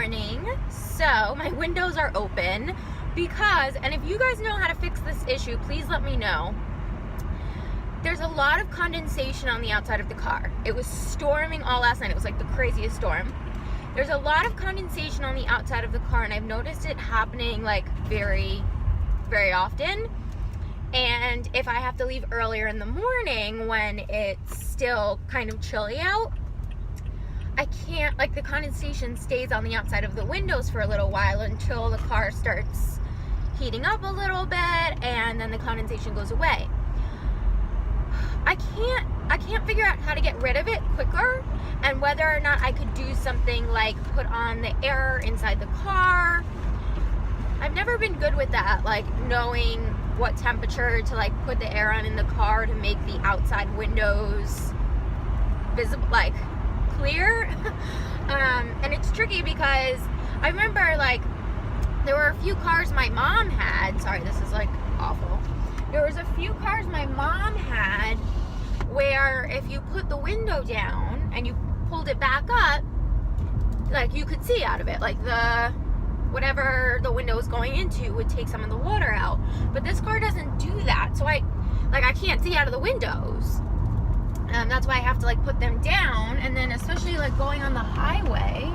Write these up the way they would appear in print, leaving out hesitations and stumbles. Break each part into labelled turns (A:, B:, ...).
A: morning. So my windows are open because, and if you guys know how to fix this issue, please let me know. There's a lot of condensation on the outside of the car. It was storming all last night. It was like the craziest storm. There's a lot of condensation on the outside of the car, and I've noticed it happening like very, very often. And if I have to leave earlier in the morning when it's still kind of chilly out, I can't, like, the condensation stays on the outside of the windows for a little while until the car starts heating up a little bit, and then the condensation goes away. I can't figure out how to get rid of it quicker, and whether or not I could do something like put on the air inside the car. I've never been good with that, like knowing what temperature to like put the air on in the car to make the outside windows visible, like clear. And it's tricky because I remember, like, there were a few cars my mom had. Sorry, this is like awful. There was a few cars my mom had where if you put the window down and you pulled it back up, like, you could see out of it, like the whatever the window is going into would take some of the water out. But this car doesn't do that, so I can't see out of the windows. That's why I have to like put them down, and then especially like going on the highway.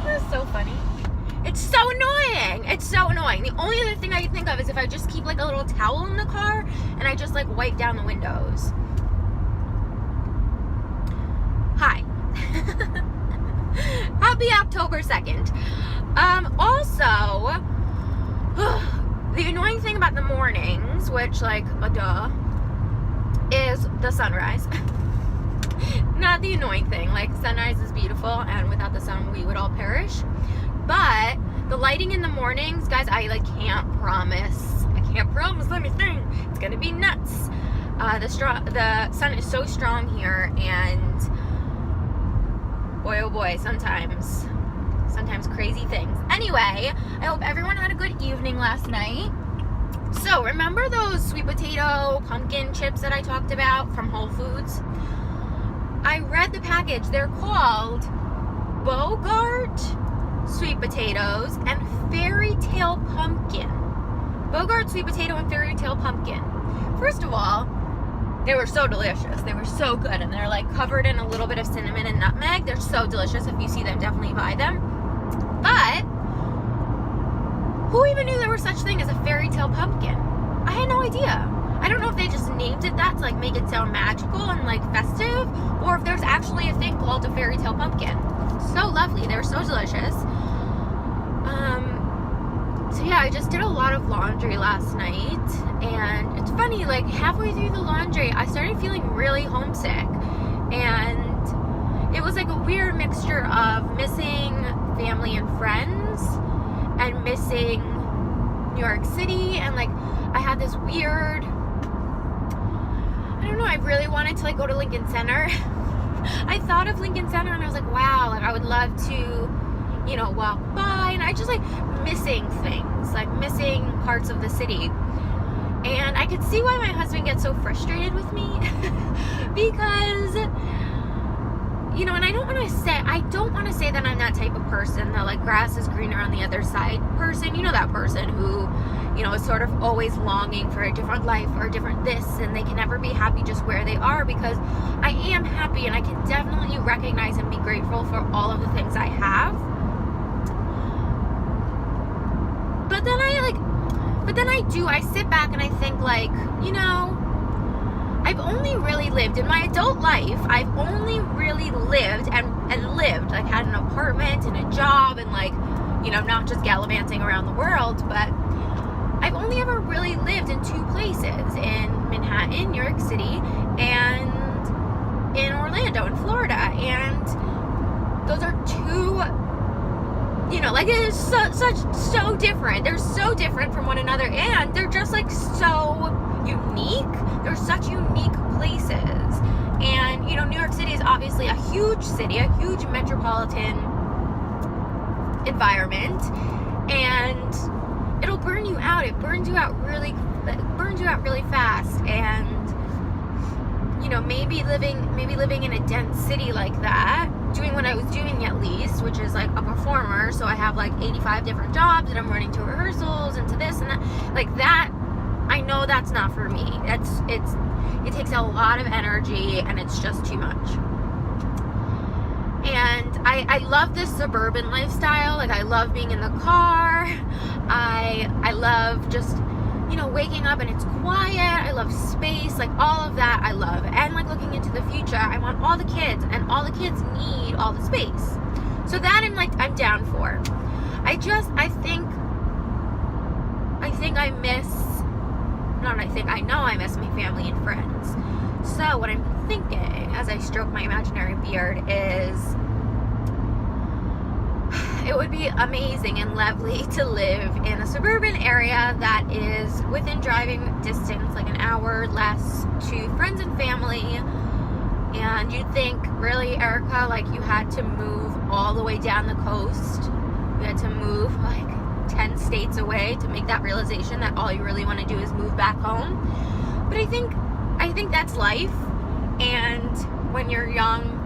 A: That's so funny. It's so annoying. It's so annoying. The only other thing I can think of is if I just keep like a little towel in the car and I just like wipe down the windows. Hi. Happy October 2nd. Also, the annoying thing about the mornings, which, like, duh, is the sunrise. Not the annoying thing. Like, sunrise is beautiful, and without the sun, we would all perish. But the lighting in the mornings, guys, I, like, can't promise. Let me think. It's gonna be nuts. The sun is so strong here, and boy, oh boy, sometimes crazy things. Anyway, I hope everyone had a good evening last night. So, remember those sweet potato pumpkin chips that I talked about from Whole Foods? I read the package. They're called Bogart sweet potatoes and Fairytale pumpkin. Bogart sweet potato and Fairytale pumpkin. First of all, they were so delicious. They were so good, and they're like covered in a little bit of cinnamon and nutmeg. They're so delicious. If you see them, definitely buy them. But who even knew there was such thing as a Fairytale pumpkin? I had no idea. I don't know if they just named it that to like make it sound magical and like festive, or if there's actually a thing called a Fairytale pumpkin. So lovely. They were so delicious. So yeah, I just did a lot of laundry last night, and it's funny, like halfway through the laundry, I started feeling really homesick, and it was like a weird mixture of missing family and friends and missing New York City, and like I had this weird, I don't know, I really wanted to like go to Lincoln Center. I thought of Lincoln Center and I was like, wow, like I would love to, you know, walk by, and I just like missing things, like missing parts of the city. And I could see why my husband gets so frustrated with me because, you know, and I don't want to say that I'm that type of person that like grass is greener on the other side person. You know, that person who, you know, is sort of always longing for a different life or a different this, and they can never be happy just where they are, because I am happy and I can definitely recognize and be grateful for all of the things I have. But then I sit back and I think, like, you know, I've only really lived in my adult life. I've only really lived and lived, like had an apartment and a job and like, you know, not just gallivanting around the world, but I've only ever really lived in two places, in Manhattan, New York City, and in Orlando, in Florida. And those are two, you know, like, it is so different. They're so different from one another, and they're just like so unique. They're such unique places. And, you know, New York City is obviously a huge city, a huge metropolitan environment, and it'll burn you out. It burns you out really fast. And, you know, maybe living in a dense city like that doing what I was doing at least, which is like a performer. So I have like 85 different jobs and I'm running to rehearsals and to this and that. Like that, I know that's not for me. It takes a lot of energy and it's just too much. And I love this suburban lifestyle. Like I love being in the car. I love just, you know, waking up and it's quiet. I love space, like all of that I love. And like looking into the future, I want all the kids, and all the kids need all the space. So that I'm down for. I know I miss my family and friends. So what I'm thinking as I stroke my imaginary beard is it would be amazing and lovely to live in a suburban area that is within driving distance, like an hour less, to friends and family. And you'd think, really, Erika, like you had to move all the way down the coast. You had to move like 10 states away to make that realization that all you really want to do is move back home. But I think that's life. And when you're young,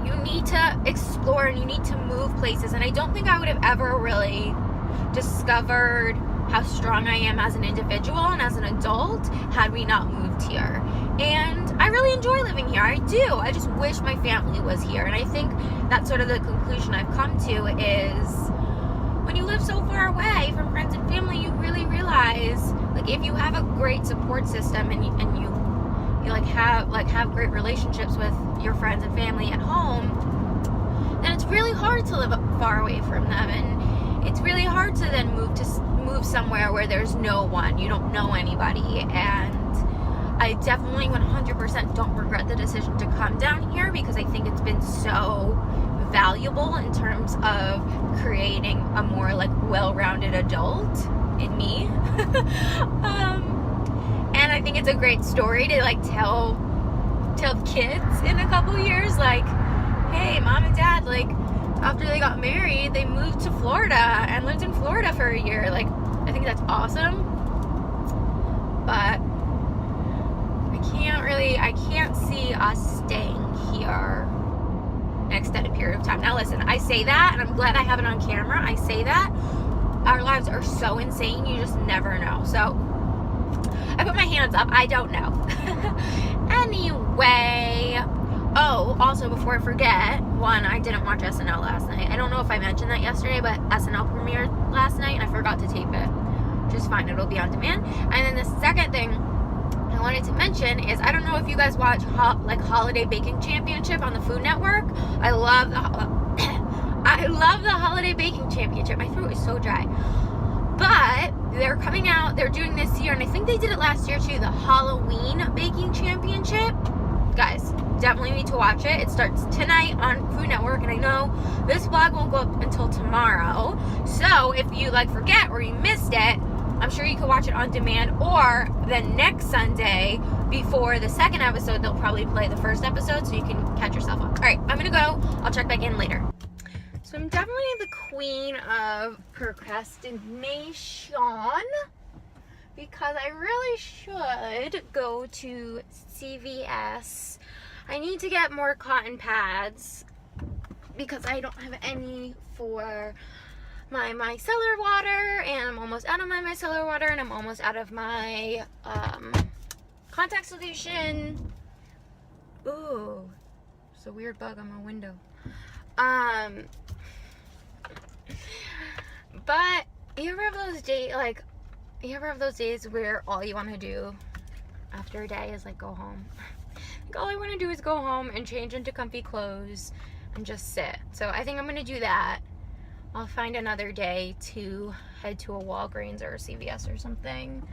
A: you need to explore and you need to move places. And I don't think I would have ever really discovered how strong I am as an individual and as an adult had we not moved here. And I really enjoy living here. I do. I just wish my family was here. And I think that's sort of the conclusion I've come to is when you live so far away from friends and family, you really realize, like, if you have a great support system and you have great relationships with your friends and family at home, then it's really hard to live far away from them, and it's really hard to then move somewhere where there's no one, you don't know anybody. And I definitely 100% don't regret the decision to come down here, because I think it's been so valuable in terms of creating a more like well-rounded adult in me. And I think it's a great story to like tell kids in a couple years, like, hey, mom and dad, like, after they got married, they moved to Florida and lived in Florida for a year. Like, I think that's awesome. But I can't see us staying here an extended period of time. Now listen, I say that, and I'm glad I have it on camera. I say that. Our lives are so insane, you just never know. So I put my hands up. I don't know. Anyway. Oh, also before I forget, one, I didn't watch SNL last night. I don't know if I mentioned that yesterday, but SNL premiered last night and I forgot to tape it. Just fine, it'll be on demand. And then the second thing I wanted to mention is, I don't know if you guys watch Holiday Baking Championship on the Food Network. I love the Holiday Baking Championship. My throat is so dry. But they're coming out, they're doing this year, and I think they did it last year too, the Halloween Baking Championship. Guys, definitely need to watch it. It starts tonight on Food Network, and I know this vlog won't go up until tomorrow. So if you forget or you missed it, I'm sure you can watch it on demand, or the next Sunday before the second episode, they'll probably play the first episode so you can catch yourself up. All right, I'm gonna go. I'll check back in later. So I'm definitely the queen of procrastination, because I really should go to CVS. I need to get more cotton pads because I don't have any for my micellar water, and I'm almost out of my micellar water, and I'm almost out of my contact solution. Ooh, there's a weird bug on my window. But you ever have those days where all you want to do after a day is go home? All I want to do is go home and change into comfy clothes and just sit. So I think I'm going to do that. I'll find another day to head to a Walgreens or a CVS or something,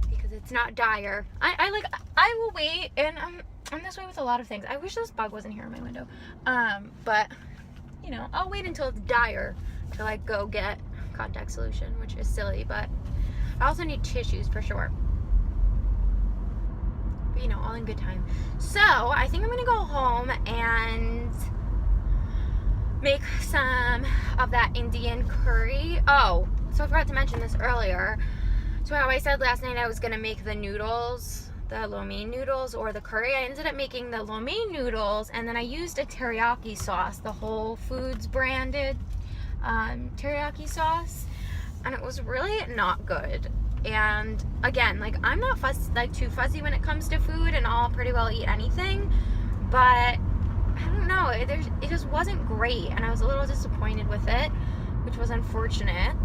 A: because it's not dire. I will wait, and I'm this way with a lot of things. I wish this bug wasn't here in my window. But you know, I'll wait until it's dire to go get contact solution, which is silly, but I also need tissues for sure. But you know, all in good time. So I think I'm gonna go home and make some of that Indian curry. Oh, so I forgot to mention this earlier. So how I said last night I was gonna make the noodles, the lo mein noodles or the curry. I ended up making the lo mein noodles, and then I used a teriyaki sauce, the Whole Foods branded teriyaki sauce, and it was really not good. And again, like, I'm not too fuzzy when it comes to food, and I'll pretty well eat anything, but I don't know, it just wasn't great, and I was a little disappointed with it, which was unfortunate.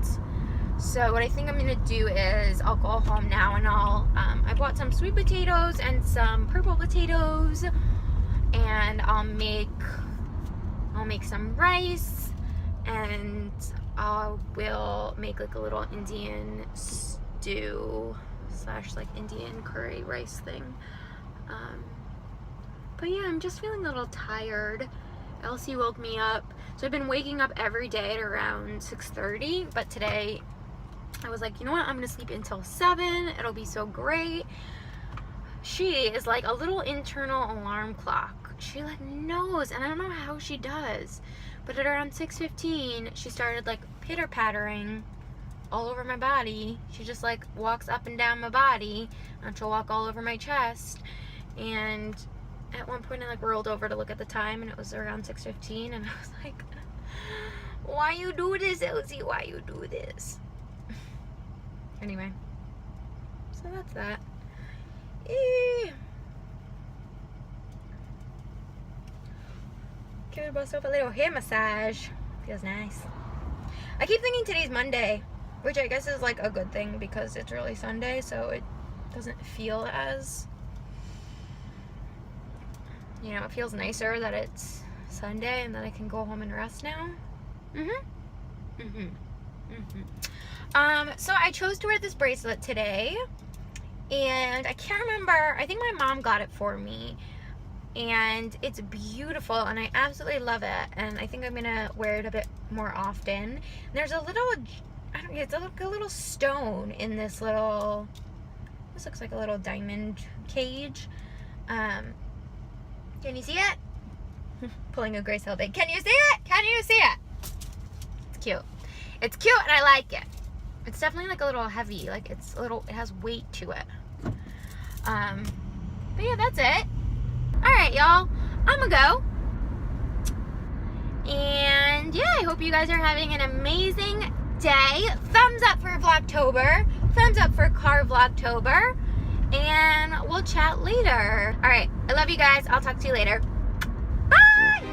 A: So what I think I'm gonna do is I'll go home now, and I bought some sweet potatoes and some purple potatoes, and I'll make some rice, and I will make like a little Indian stew / like Indian curry rice thing. But yeah, I'm just feeling a little tired. Elsie woke me up. So I've been waking up every day at around 6:30, but today I was like, you know what, I'm gonna sleep until 7. It'll be so great. She is like a little internal alarm clock. She like knows, and I don't know how she does, but at around 6:15 she started like pitter-pattering all over my body. She just like walks up and down my body, and she'll walk all over my chest. And at one point I like rolled over to look at the time, and it was around 6:15, and I was like, why you do this, Elsie? Why you do this? Anyway, so that's that. Give myself a little hair massage. Feels nice. I keep thinking today's Monday, which I guess is like a good thing because it's really Sunday, so it doesn't feel as, you know, it feels nicer that it's Sunday and that I can go home and rest now. So I chose to wear this bracelet today, and I can't remember, I think my mom got it for me, and it's beautiful, and I absolutely love it, and I think I'm gonna wear it a bit more often. And there's a little, I don't know, it's like a little stone in this little, this looks like a little diamond cage. Can you see it? Pulling a Grace Hill big. Can you see it? Can you see it? It's cute. It's cute, and I like it. It's definitely like a little heavy, like it's a little, it has weight to it. But yeah, that's it. Alright, y'all, I'm gonna go. And yeah, I hope you guys are having an amazing day. Thumbs up for Vlogtober. Thumbs up for Car Vlogtober. And we'll chat later. Alright, I love you guys. I'll talk to you later. Bye!